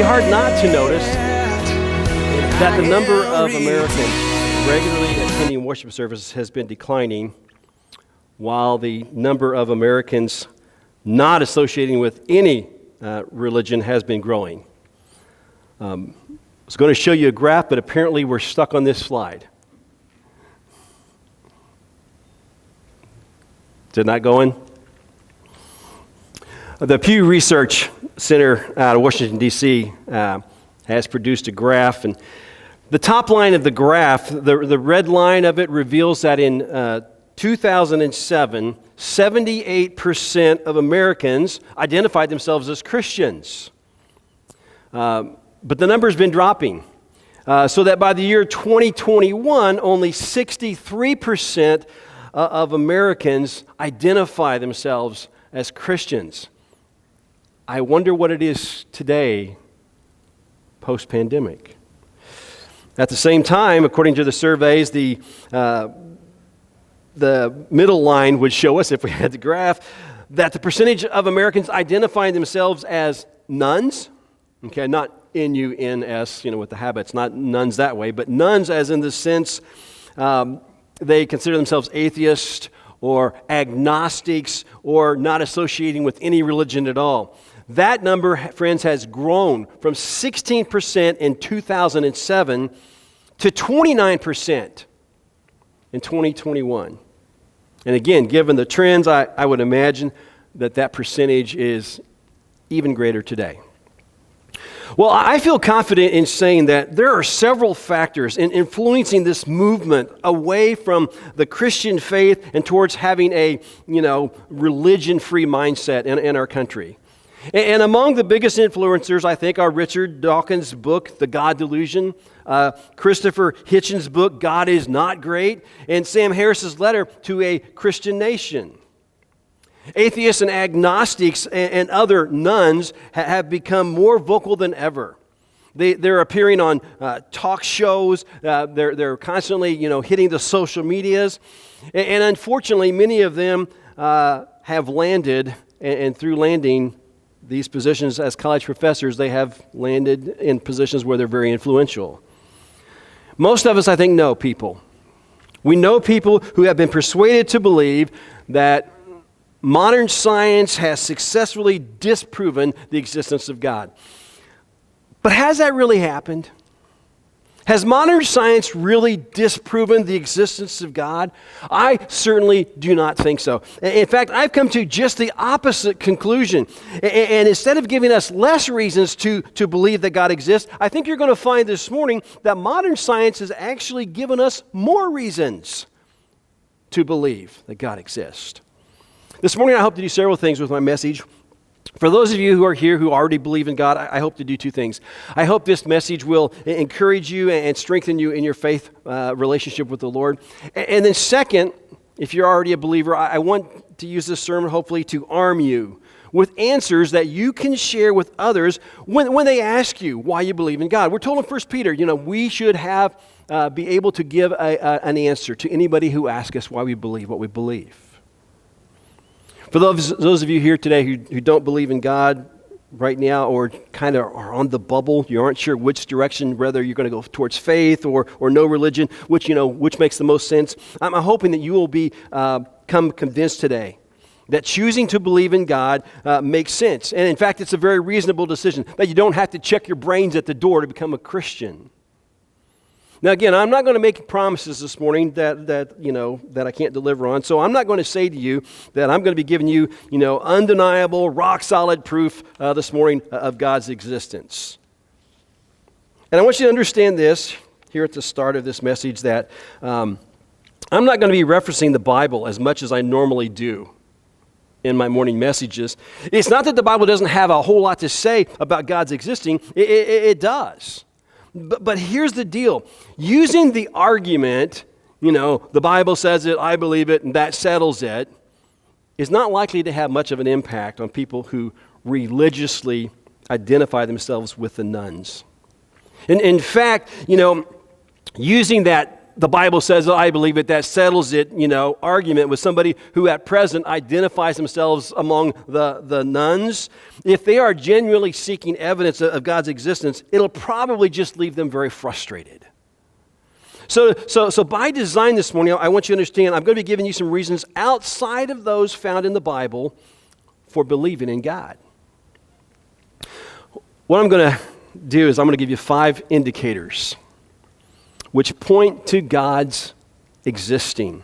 hard not to notice that the number of Americans regularly attending worship services has been declining, while the number of Americans not associating with any religion has been growing. I was going to show you a graph, but apparently we're stuck on this slide. Is it not going? The Pew Research Center out of Washington, D.C. Has produced a graph, and the top line of the graph, the red line of it, reveals that in 2007, 78% of Americans identified themselves as Christians. But the number's been dropping, so that by the year 2021, only 63% of Americans identify themselves as Christians. I wonder what it is today, post-pandemic. At the same time, according to the surveys, the middle line would show us, if we had the graph, that the percentage of Americans identifying themselves as nuns, okay, not N-U-N-S, with the habits, not nuns that way, but nuns as in the sense they consider themselves atheists or agnostics or not associating with any religion at all. That number, friends, has grown from 16% in 2007 to 29% in 2021. And again, given the trends, I would imagine that percentage is even greater today. Well, I feel confident in saying that there are several factors in influencing this movement away from the Christian faith and towards having a, religion-free mindset in our country. And among the biggest influencers, I think, are Richard Dawkins' book, The God Delusion, Christopher Hitchens' book, God is Not Great, and Sam Harris's letter to a Christian nation. Atheists and agnostics and other nuns have become more vocal than ever. They're appearing on talk shows. They're constantly, hitting the social medias. And unfortunately, many of them have landed, and through landing these positions as college professors, they have landed in positions where they're very influential. Most of us, I think, know people. We know people who have been persuaded to believe that modern science has successfully disproven the existence of God. But has that really happened? Has modern science really disproven the existence of God? I certainly do not think so. In fact, I've come to just the opposite conclusion. And instead of giving us less reasons to believe that God exists, I think you're going to find this morning that modern science has actually given us more reasons to believe that God exists. This morning, I hope to do several things with my message. For those of you who are here who already believe in God, I hope to do two things. I hope this message will encourage you and strengthen you in your faith relationship with the Lord. And then second, if you're already a believer, I want to use this sermon hopefully to arm you with answers that you can share with others when they ask you why you believe in God. We're told in 1 Peter, we should be able to give an answer to anybody who asks us why we believe what we believe. For those of you here today who don't believe in God right now, or kind of are on the bubble, you aren't sure which direction, whether you're going to go towards faith or no religion, which makes the most sense, I'm hoping that you will become convinced today that choosing to believe in God makes sense. And in fact, it's a very reasonable decision, that you don't have to check your brains at the door to become a Christian. Now again, I'm not going to make promises this morning that I can't deliver on. So I'm not going to say to you that I'm going to be giving you, undeniable, rock-solid proof this morning of God's existence. And I want you to understand this here at the start of this message, that I'm not going to be referencing the Bible as much as I normally do in my morning messages. It's not that the Bible doesn't have a whole lot to say about God's existing. It does. But here's the deal. Using the argument, the Bible says it, I believe it, and that settles it, is not likely to have much of an impact on people who religiously identify themselves with the nuns. In fact, using that the Bible says, I believe it, that settles it, argument with somebody who at present identifies themselves among the nuns. If they are genuinely seeking evidence of God's existence, it'll probably just leave them very frustrated. So by design this morning, I want you to understand, I'm going to be giving you some reasons outside of those found in the Bible for believing in God. What I'm going to do is I'm going to give you 5 indicators which point to God's existing.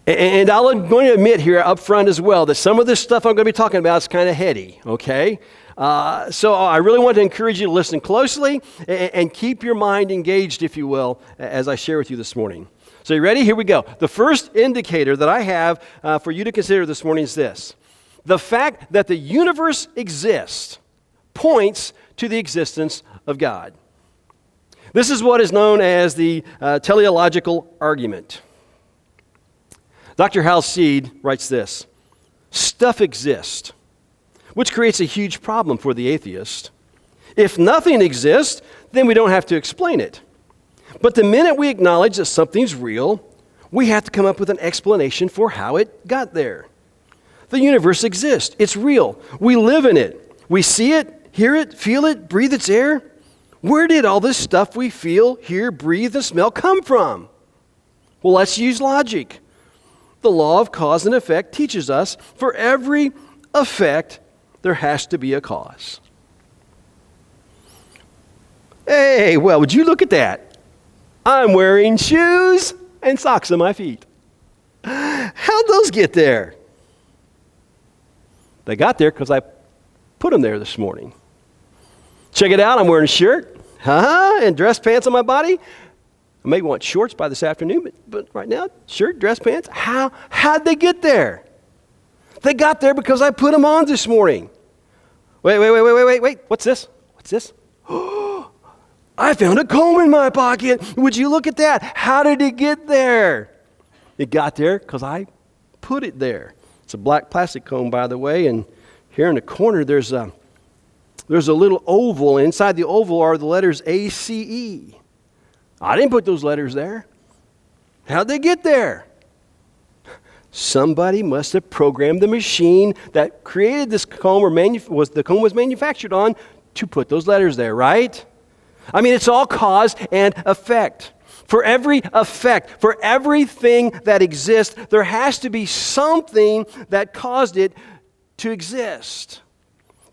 And I'm going to admit here up front as well that some of this stuff I'm going to be talking about is kind of heady, okay? So I really want to encourage you to listen closely and keep your mind engaged, if you will, as I share with you this morning. So you ready? Here we go. The first indicator that I have for you to consider this morning is this. The fact that the universe exists points to the existence of God. This is what is known as the teleological argument. Dr. Hal Seed writes this: stuff exists, which creates a huge problem for the atheist. If nothing exists, then we don't have to explain it. But the minute we acknowledge that something's real, we have to come up with an explanation for how it got there. The universe exists. It's real. We live in it. We see it, hear it, feel it, breathe its air. Where did all this stuff we feel, hear, breathe, and smell come from? Well, let's use logic. The law of cause and effect teaches us for every effect, there has to be a cause. Hey, well, would you look at that? I'm wearing shoes and socks on my feet. How'd those get there? They got there because I put them there this morning. Check it out, I'm wearing a shirt, and dress pants on my body. I may want shorts by this afternoon, but right now, shirt, dress pants. How'd they get there? They got there because I put them on this morning. Wait. What's this? I found a comb in my pocket. Would you look at that? How did it get there? It got there because I put it there. It's a black plastic comb, by the way, and here in the corner there's a little oval. Inside the oval are the letters ACE. I didn't put those letters there. How'd they get there? Somebody must have programmed the machine that created this comb the comb was manufactured on to put those letters there, right? I mean, it's all cause and effect. For every effect, for everything that exists, there has to be something that caused it to exist.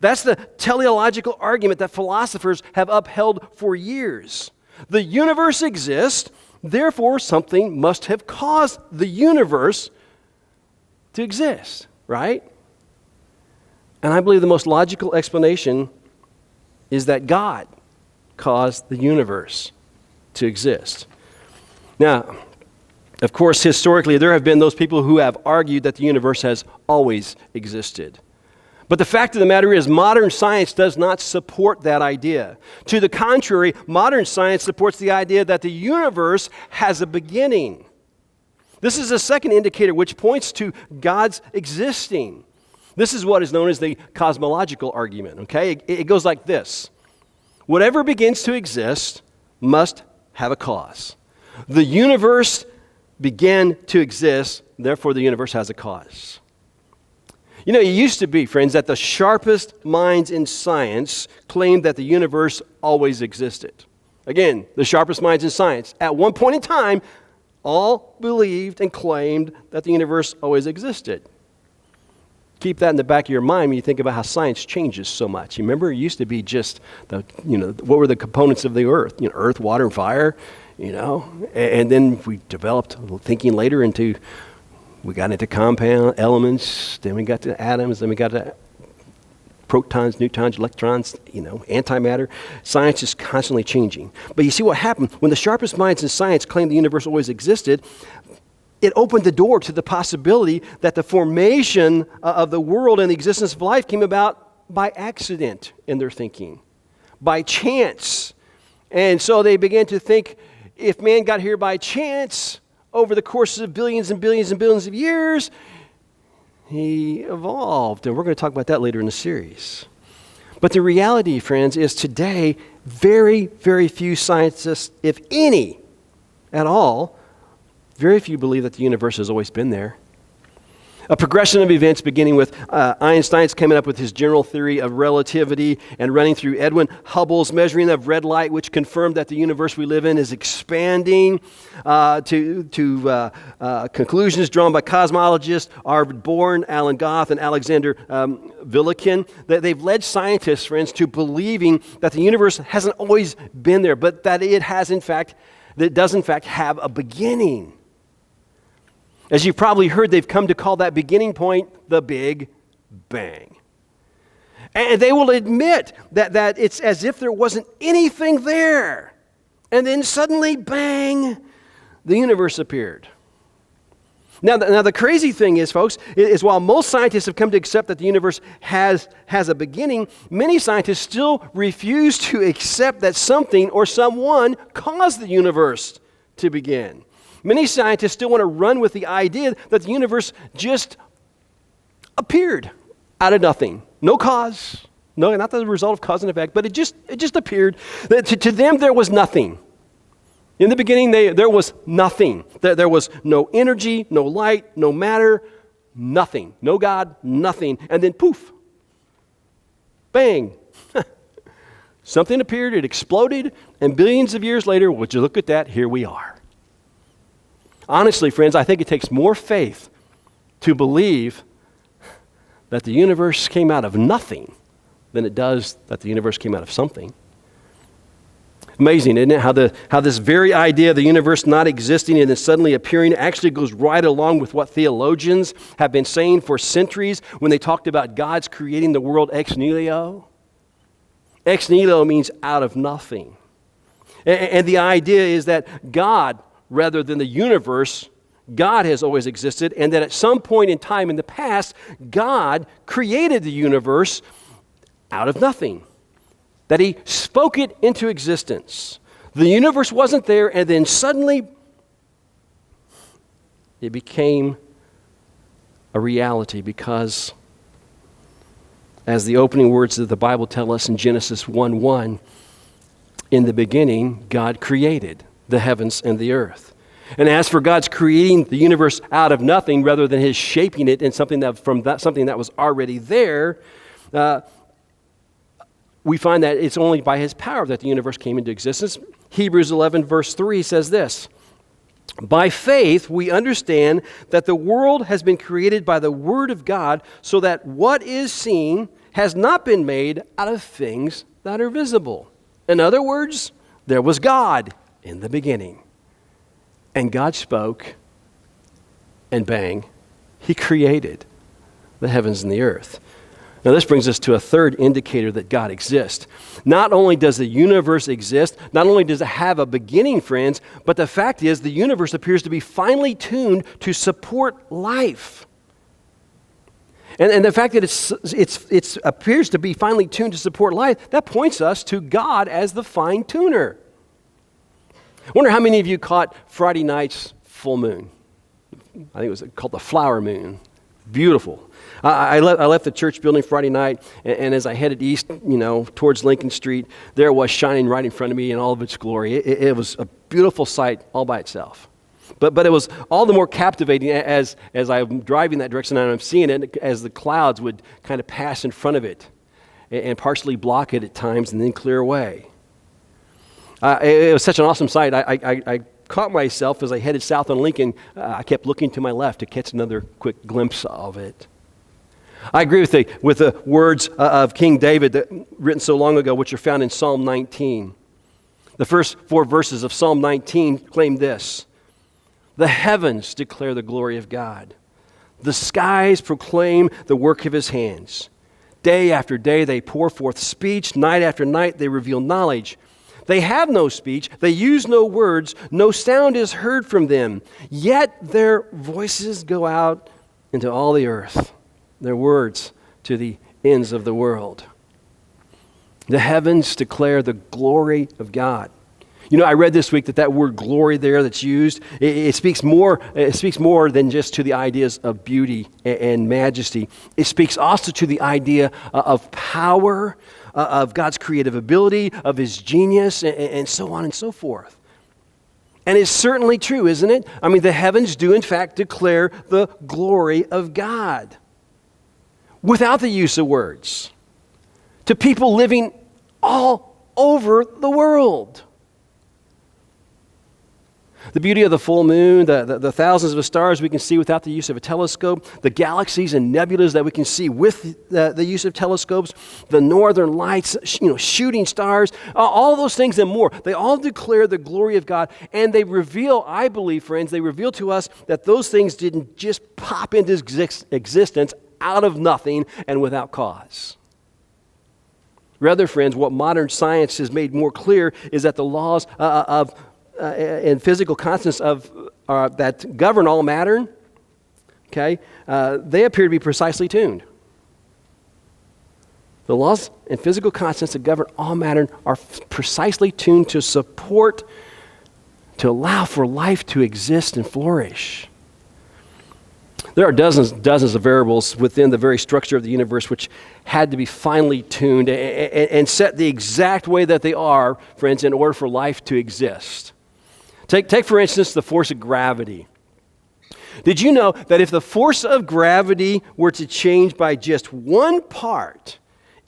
That's the teleological argument that philosophers have upheld for years. The universe exists, therefore something must have caused the universe to exist, right? And I believe the most logical explanation is that God caused the universe to exist. Now, of course, historically, there have been those people who have argued that the universe has always existed. But the fact of the matter is, modern science does not support that idea. To the contrary, modern science supports the idea that the universe has a beginning. This is a second indicator which points to God's existing. This is what is known as the cosmological argument, okay? It goes like this. Whatever begins to exist must have a cause. The universe began to exist, therefore the universe has a cause. You know, it used to be, friends, that the sharpest minds in science claimed that the universe always existed. Again, the sharpest minds in science, at one point in time, all believed and claimed that the universe always existed. Keep that in the back of your mind when you think about how science changes so much. You remember, it used to be just what were the components of the earth? Earth, water, and fire. And then we developed thinking later we got into compound elements, then we got to atoms, then we got to protons, neutrons, electrons, antimatter. Science is constantly changing. But you see what happened when the sharpest minds in science claimed the universe always existed. It opened the door to the possibility that the formation of the world and the existence of life came about by accident in their thinking, by chance. And so they began to think, if man got here by chance, over the course of billions and billions and billions of years, he evolved. And we're going to talk about that later in the series. But the reality, friends, is today, very, very few scientists, if any, at all, very few believe that the universe has always been there. A progression of events beginning with Einstein's coming up with his general theory of relativity and running through Edwin Hubble's measuring of red light, which confirmed that the universe we live in is expanding, to conclusions drawn by cosmologists Arvid Bohr, Alan Goth, and Alexander Villekin. They've led scientists, friends, to believing that the universe hasn't always been there, but that it does in fact have a beginning. As you've probably heard, they've come to call that beginning point the Big Bang. And they will admit that it's as if there wasn't anything there. And then suddenly, bang, the universe appeared. Now the crazy thing is, folks, is while most scientists have come to accept that the universe has a beginning, many scientists still refuse to accept that something or someone caused the universe to begin. Many scientists still want to run with the idea that the universe just appeared out of nothing. No cause. No, not the result of cause and effect, but it just appeared. To them, there was nothing. In the beginning, there was nothing. There was no energy, no light, no matter, nothing. No God, nothing. And then poof, bang. Something appeared, it exploded, and billions of years later, would you look at that, here we are. Honestly, friends, I think it takes more faith to believe that the universe came out of nothing than it does that the universe came out of something. Amazing, isn't it? How this very idea of the universe not existing and then suddenly appearing actually goes right along with what theologians have been saying for centuries when they talked about God's creating the world ex nihilo. Ex nihilo means out of nothing. And the idea is that God, rather than the universe, God has always existed, and that at some point in time in the past, God created the universe out of nothing. That He spoke it into existence. The universe wasn't there, and then suddenly it became a reality because, as the opening words of the Bible tell us in Genesis 1:1, in the beginning, God created the heavens and the earth. And as for God's creating the universe out of nothing rather than His shaping it in something that was already there, we find that it's only by His power that the universe came into existence. Hebrews 11 verse 3 says this, "By faith we understand that the world has been created by the Word of God, so that what is seen has not been made out of things that are visible." In other words, there was God in the beginning. And God spoke, and bang, He created the heavens and the earth. Now this brings us to a third indicator that God exists. Not only does the universe exist, not only does it have a beginning, friends, but the fact is the universe appears to be finely tuned to support life. And the fact that it appears to be finely tuned to support life, that points us to God as the fine tuner. I wonder how many of you caught Friday night's full moon. I think it was called the flower moon. Beautiful. I left the church building Friday night, and as I headed east, towards Lincoln Street, there it was shining right in front of me in all of its glory. It was a beautiful sight all by itself. But it was all the more captivating as I'm driving that direction and I'm seeing it as the clouds would kind of pass in front of it and partially block it at times and then clear away. It was such an awesome sight. I caught myself as I headed south on Lincoln. I kept looking to my left to catch another quick glimpse of it. I agree with the words of King David written so long ago, which are found in Psalm 19. The first 4 verses of Psalm 19 claim this: "The heavens declare the glory of God. The skies proclaim the work of His hands. Day after day they pour forth speech. Night after night they reveal knowledge. They have no speech, they use no words, no sound is heard from them. Yet their voices go out into all the earth, their words to the ends of the world." The heavens declare the glory of God. I read this week that word glory there that's used, it speaks more than just to the ideas of beauty and majesty. It speaks also to the idea of power, of God's creative ability, of His genius, and so on and so forth. And it's certainly true, isn't it? I mean, the heavens do in fact declare the glory of God without the use of words to people living all over the world. The beauty of the full moon, the thousands of stars we can see without the use of a telescope, the galaxies and nebulas that we can see with the use of telescopes, the northern lights, shooting stars, all those things and more. They all declare the glory of God, and they reveal, I believe, friends, they reveal to us that those things didn't just pop into existence out of nothing and without cause. Rather, friends, what modern science has made more clear is that the laws and physical constants that govern all matter, they appear to be precisely tuned. The laws and physical constants that govern all matter are precisely tuned to support, to allow for life to exist and flourish. There are dozens of variables within the very structure of the universe which had to be finely tuned and set the exact way that they are, friends, in order for life to exist. Take, for instance, the force of gravity. Did you know that if the force of gravity were to change by just one part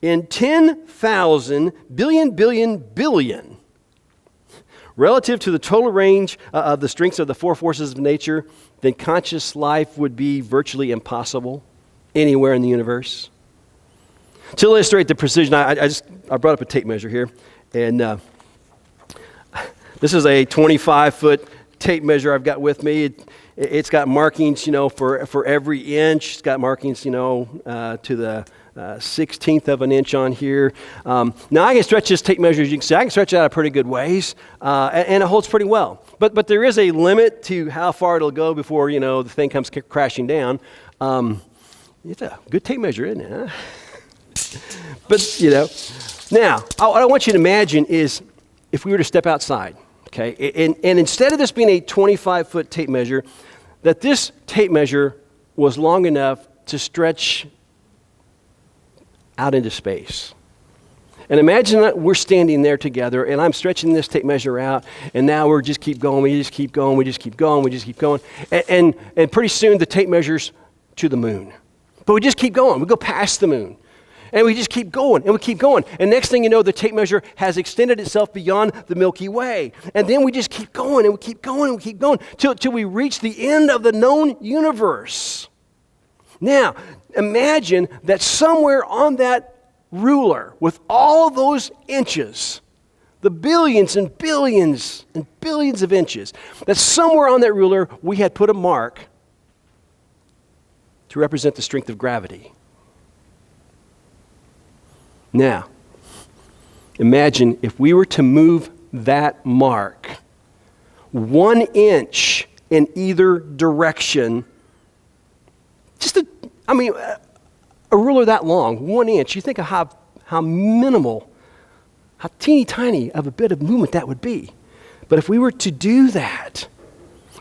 in 10,000 billion relative to the total range of the strengths of the four forces of nature, then conscious life would be virtually impossible anywhere in the universe? To illustrate the precision, I brought up a tape measure here, and this is a 25-foot tape measure I've got with me. It's got markings, for every inch. It's got markings, to the 16th of an inch on here. Now, I can stretch this tape measure, as you can see. I can stretch it out a pretty good ways, and it holds pretty well. But there is a limit to how far it'll go before, the thing comes crashing down. It's a good tape measure, isn't it? Huh? But, now, what I want you to imagine is if we were to step outside, and instead of this being a 25-foot tape measure, that this tape measure was long enough to stretch out into space. And imagine that we're standing there together, and I'm stretching this tape measure out, and now we just keep going, we just keep going, we just keep going, we just keep going. And pretty soon the tape measure's to the moon. But we just keep going. We go past the moon. And we just keep going, and we keep going. And next thing you know, the tape measure has extended itself beyond the Milky Way. And then we just keep going, and we keep going, and we keep going, till we reach the end of the known universe. Now, imagine that somewhere on that ruler, with all those inches, the billions and billions and billions of inches, that somewhere on that ruler we had put a mark to represent the strength of gravity. Now, imagine if we were to move that mark 1 inch in either direction, a ruler that long, 1 inch, you think of how minimal, how teeny tiny of a bit of movement that would be. But if we were to do that,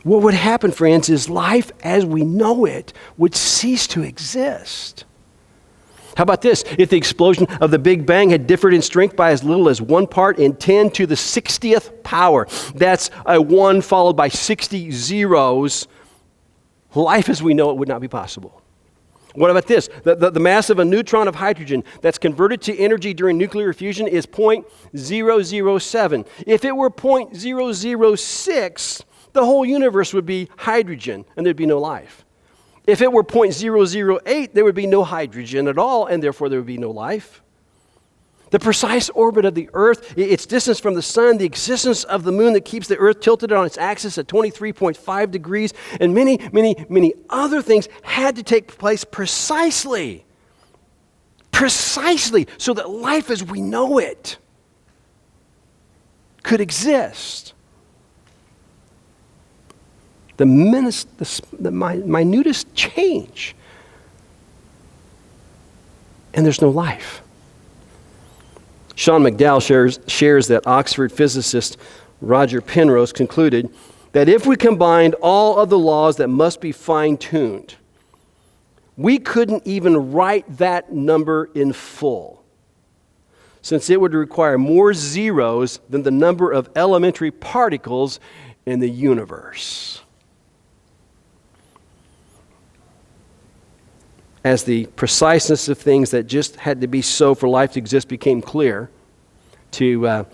what would happen, friends, is life as we know it would cease to exist. How about this? If the explosion of the Big Bang had differed in strength by as little as 1 part in 10 to the 60th power, that's a 1 followed by 60 zeros, life as we know it would not be possible. What about this? The mass of a neutron of hydrogen that's converted to energy during nuclear fusion is 0.007. If it were 0.006, the whole universe would be hydrogen, and there'd be no life. If it were 0.008, there would be no hydrogen at all, and therefore there would be no life. The precise orbit of the Earth, its distance from the sun, the existence of the moon that keeps the Earth tilted on its axis at 23.5 degrees, and many, many, many other things had to take place precisely so that life as we know it could exist. The minutest change, and there's no life. Sean McDowell shares that Oxford physicist Roger Penrose concluded that if we combined all of the laws that must be fine-tuned, we couldn't even write that number in full, since it would require more zeros than the number of elementary particles in the universe. As the preciseness of things that just had to be so for life to exist became clear to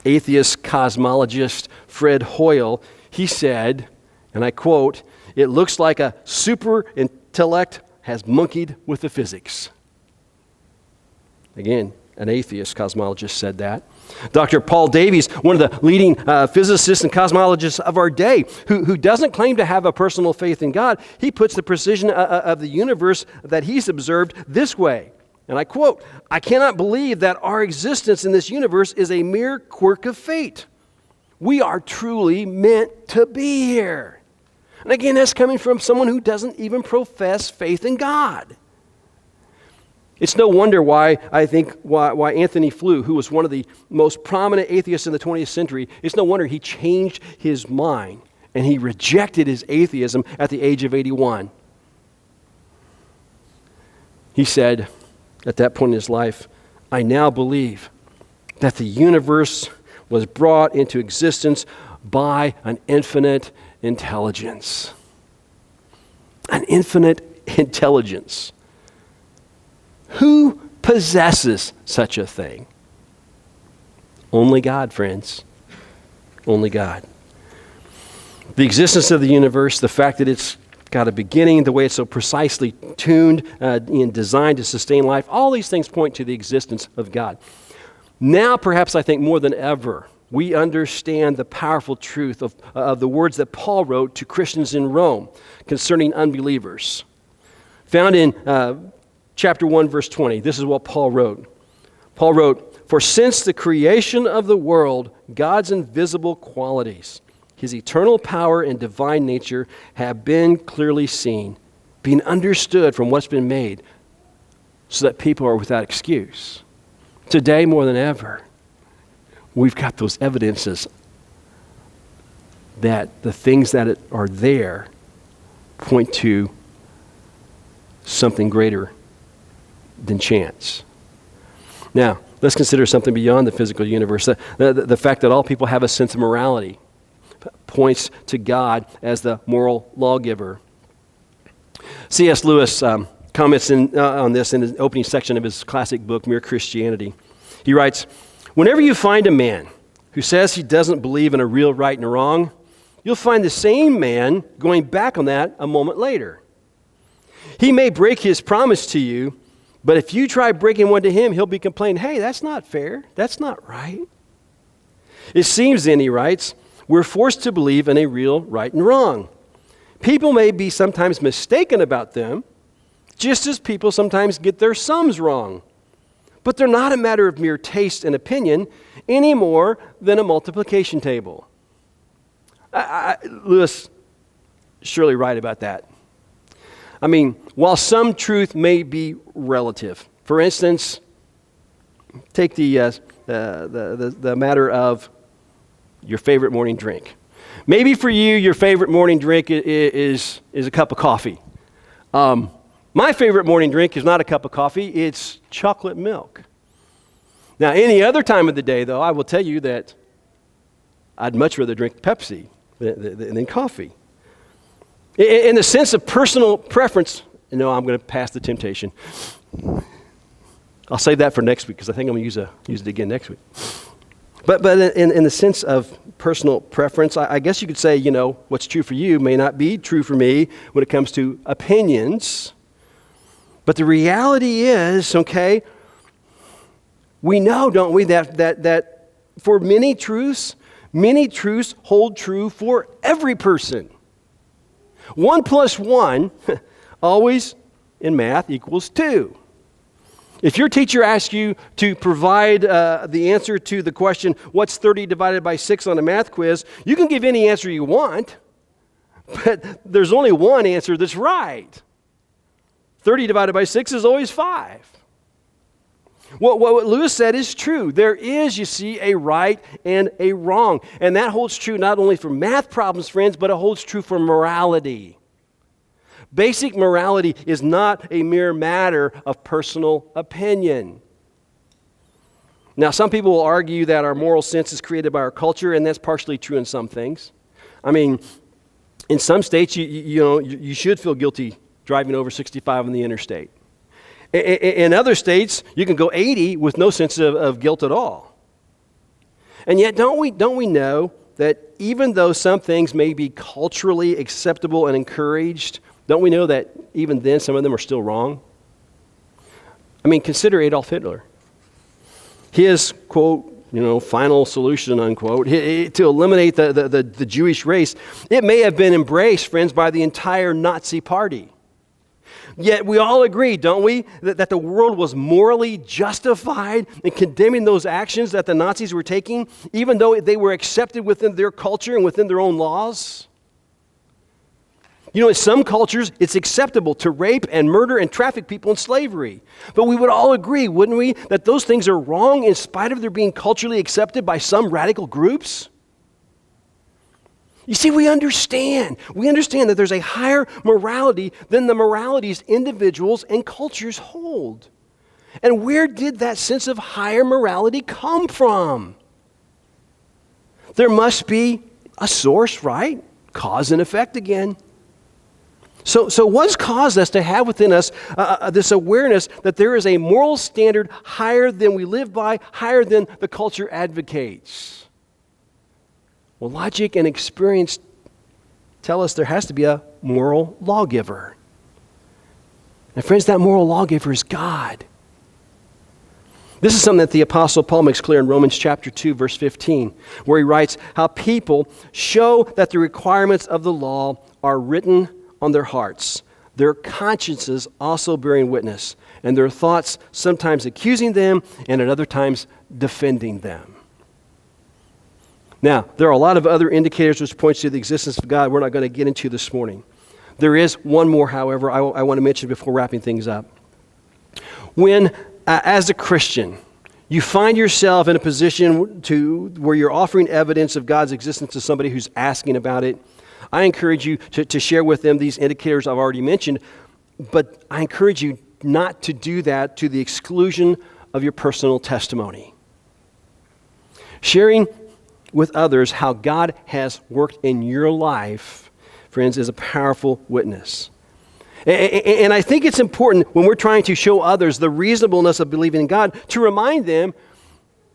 atheist cosmologist Fred Hoyle, he said, and I quote, "It looks like a super intellect has monkeyed with the physics." Again, an atheist cosmologist said that. Dr. Paul Davies, one of the leading physicists and cosmologists of our day, who doesn't claim to have a personal faith in God, he puts the precision of the universe that he's observed this way, and I quote, "I cannot believe that our existence in this universe is a mere quirk of fate. We are truly meant to be here." And again, that's coming from someone who doesn't even profess faith in God. It's no wonder why Anthony Flew, who was one of the most prominent atheists in the 20th century, it's no wonder he changed his mind and he rejected his atheism at the age of 81. He said at that point in his life, "I now believe that the universe was brought into existence by an infinite intelligence." An infinite intelligence. Who possesses such a thing? Only God, friends. Only God. The existence of the universe, the fact that it's got a beginning, the way it's so precisely tuned and designed to sustain life, all these things point to the existence of God. Now, perhaps I think more than ever, we understand the powerful truth of the words that Paul wrote to Christians in Rome concerning unbelievers. Found in chapter 1, verse 20, this is what Paul wrote. Paul wrote, "For since the creation of the world, God's invisible qualities, his eternal power and divine nature have been clearly seen, being understood from what's been made, so that people are without excuse." Today, more than ever, we've got those evidences that the things that are there point to something greater than chance. Now, let's consider something beyond the physical universe. The fact that all people have a sense of morality points to God as the moral lawgiver. C.S. Lewis comments on this in the opening section of his classic book, Mere Christianity. He writes, "Whenever you find a man who says he doesn't believe in a real right and wrong, you'll find the same man going back on that a moment later. He may break his promise to you, but if you try breaking one to him, he'll be complaining, 'Hey, that's not fair. That's not right.' It seems then," he writes, "we're forced to believe in a real right and wrong. People may be sometimes mistaken about them, just as people sometimes get their sums wrong. But they're not a matter of mere taste and opinion any more than a multiplication table." Lewis surely right about that. I mean, while some truth may be relative, for instance, take the matter of your favorite morning drink. Maybe for you, your favorite morning drink is a cup of coffee. My favorite morning drink is not a cup of coffee, it's chocolate milk. Now, any other time of the day, though, I will tell you that I'd much rather drink Pepsi than coffee. In the sense of personal preference, no, I'm going to pass the temptation. I'll save that for next week because I think I'm going to use it again next week. But in the sense of personal preference, I guess you could say, what's true for you may not be true for me when it comes to opinions. But the reality is, okay, we know, don't we, that for many truths hold true for every person. 1 + 1 always in math equals 2. If your teacher asks you to provide the answer to the question, what's 30 divided by 6 on a math quiz, you can give any answer you want, but there's only one answer that's right. 30 divided by 6 is always 5. What Lewis said is true. There is, you see, a right and a wrong. And that holds true not only for math problems, friends, but it holds true for morality. Basic morality is not a mere matter of personal opinion. Now, some people will argue that our moral sense is created by our culture, and that's partially true in some things. I mean, in some states, you should feel guilty driving over 65 on the interstate. In other states, you can go 80 with no sense of guilt at all. And yet, don't we know that even though some things may be culturally acceptable and encouraged, don't we know that even then some of them are still wrong? I mean, consider Adolf Hitler. His, quote, final solution, unquote, to eliminate the Jewish race, it may have been embraced, friends, by the entire Nazi party. Yet we all agree, don't we, that the world was morally justified in condemning those actions that the Nazis were taking, even though they were accepted within their culture and within their own laws? In some cultures, it's acceptable to rape and murder and traffic people in slavery. But we would all agree, wouldn't we, that those things are wrong in spite of their being culturally accepted by some radical groups? You see, we understand that there's a higher morality than the moralities individuals and cultures hold. And where did that sense of higher morality come from? There must be a source, right? Cause and effect again. So what's caused us to have within us this awareness that there is a moral standard higher than we live by, higher than the culture advocates? Well, logic and experience tell us there has to be a moral lawgiver. And friends, that moral lawgiver is God. This is something that the Apostle Paul makes clear in Romans chapter 2, verse 15, where he writes how people show that the requirements of the law are written on their hearts, their consciences also bearing witness, and their thoughts sometimes accusing them and at other times defending them. Now, there are a lot of other indicators which point to the existence of God we're not going to get into this morning. There is one more, however, I want to mention before wrapping things up. When, as a Christian, you find yourself in a position where you're offering evidence of God's existence to somebody who's asking about it, I encourage you to share with them these indicators I've already mentioned, but I encourage you not to do that to the exclusion of your personal testimony. Sharing with others how God has worked in your life, friends, is a powerful witness. And I think it's important when we're trying to show others the reasonableness of believing in God to remind them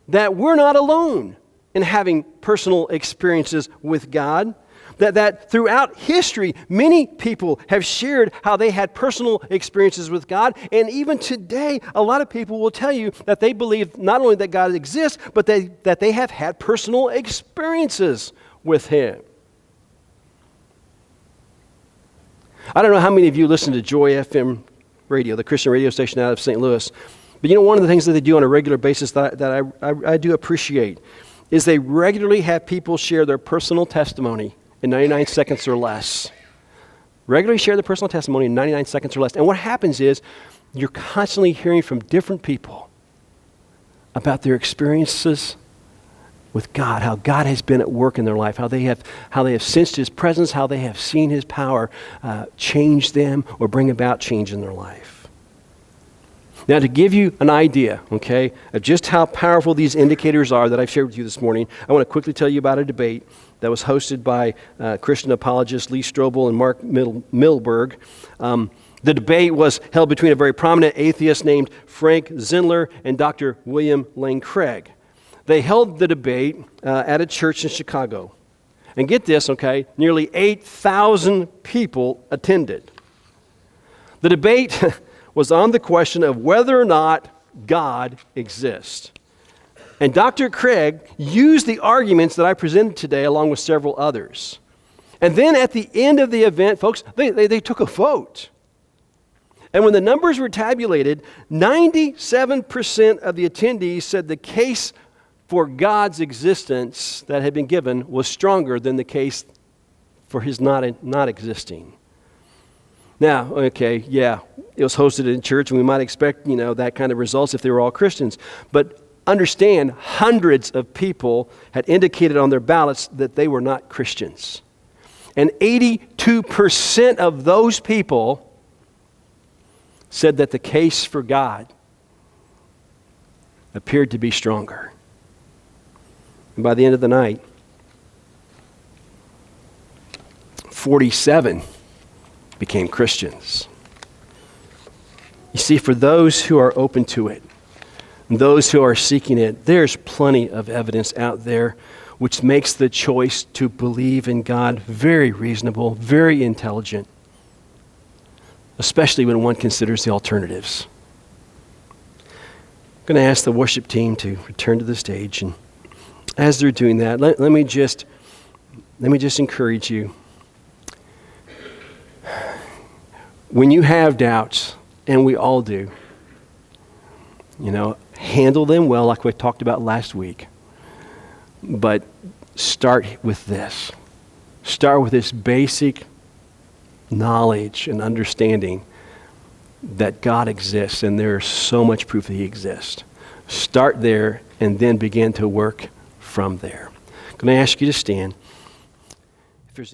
that we're not alone in having personal experiences with God. That throughout history, many people have shared how they had personal experiences with God. And even today, a lot of people will tell you that they believe not only that God exists, but that they have had personal experiences with Him. I don't know how many of you listen to Joy FM radio, the Christian radio station out of St. Louis. But one of the things that they do on a regular basis that I do appreciate is they regularly have people share their personal testimony in 99 seconds or less. Regularly share the personal testimony in 99 seconds or less. And what happens is you're constantly hearing from different people about their experiences with God, how God has been at work in their life, how they have sensed His presence, how they have seen His power change them or bring about change in their life. Now, to give you an idea, okay, of just how powerful these indicators are that I've shared with you this morning, I want to quickly tell you about a debate that was hosted by Christian apologists Lee Strobel and Mark Milberg. The debate was held between a very prominent atheist named Frank Zindler and Dr. William Lane Craig. They held the debate at a church in Chicago. And get this, okay, nearly 8,000 people attended. The debate was on the question of whether or not God exists. And Dr. Craig used the arguments that I presented today along with several others. And then at the end of the event, folks, they took a vote. And when the numbers were tabulated, 97% of the attendees said the case for God's existence that had been given was stronger than the case for His not existing. Now, okay, yeah, it was hosted in church, and we might expect, that kind of results if they were all Christians. But understand, hundreds of people had indicated on their ballots that they were not Christians. And 82% of those people said that the case for God appeared to be stronger. And by the end of the night, 47 became Christians. You see, for those who are open to it, and those who are seeking it, there's plenty of evidence out there which makes the choice to believe in God very reasonable, very intelligent, especially when one considers the alternatives. I'm going to ask the worship team to return to the stage, and as they're doing that, let me just encourage you. When you have doubts, and we all do, handle them well like we talked about last week. But start with this. Start with this basic knowledge and understanding that God exists, and there's so much proof that he exists. Start there and then begin to work from there. I'm going to ask you to stand. If there's